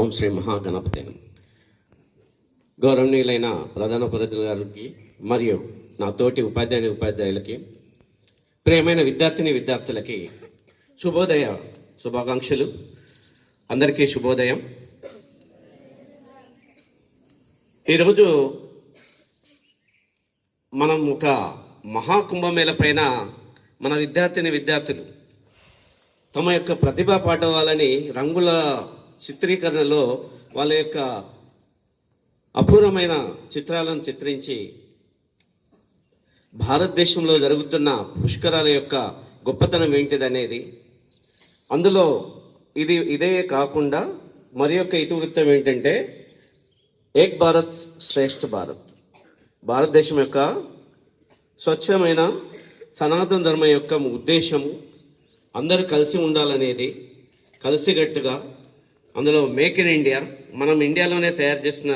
ఓం శ్రీ మహాగణపతి. గౌరవనీయులైన ప్రధానోపాధ్యాయులు గారికి మరియు నా తోటి ఉపాధ్యాయులకి, ప్రియమైన విద్యార్థులకి శుభాకాంక్షలు. అందరికీ శుభోదయం. ఈరోజు మనం ఒక మహాకుంభమేళ పైన మన విద్యార్థులు తమ యొక్క ప్రతిభా పాఠవాలని రంగుల చిత్రీకరణలో వాళ్ళ యొక్క అపూర్వమైన చిత్రాలను చిత్రించి భారతదేశంలో జరుగుతున్న పుష్కరాల యొక్క గొప్పతనం ఏంటిదనేది, అందులో ఇదే కాకుండా మరి యొక్క ఇతివృత్తం ఏంటంటే ఏక్ భారత్ శ్రేష్ఠ భారత్, భారతదేశం యొక్క స్వచ్ఛమైన సనాతన ధర్మం యొక్క ఉద్దేశము అందరూ కలిసి ఉండాలనేది, కలిసికట్టుగా అందులో మేక్ ఇన్ ఇండియా, మనం ఇండియాలోనే తయారు చేసిన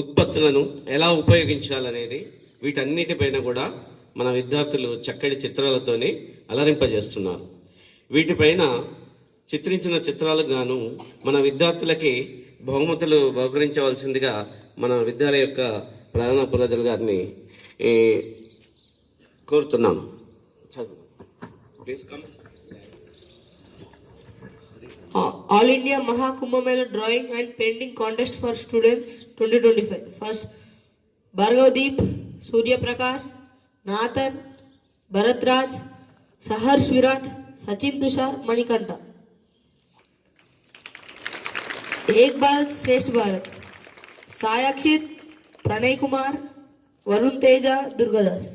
ఉత్పత్తులను ఎలా ఉపయోగించాలనేది, వీటన్నిటిపైన కూడా మన విద్యార్థులు చక్కటి చిత్రాలతోనే అలరింపజేస్తున్నారు. వీటిపైన చిత్రించిన చిత్రాలకు గాను మన విద్యార్థులకి బహుమతులు బహుకరించవలసిందిగా మన విద్యాలయ యొక్క ప్రధానోపాధ్యాయులు గారిని కోరుతున్నాము. Please come. All India Mahakumbh Mela Drawing and Painting Contest for Students 2025. First, Bhargav Deep, Surya Prakash, Nathan, Bharat Raj, Saharsh Virat, Sachin Tushar, Manikanta. Ek Bharat Shresth Bharat, Sai Akshit, Pranay Kumar, Varun Teja, Durgadas.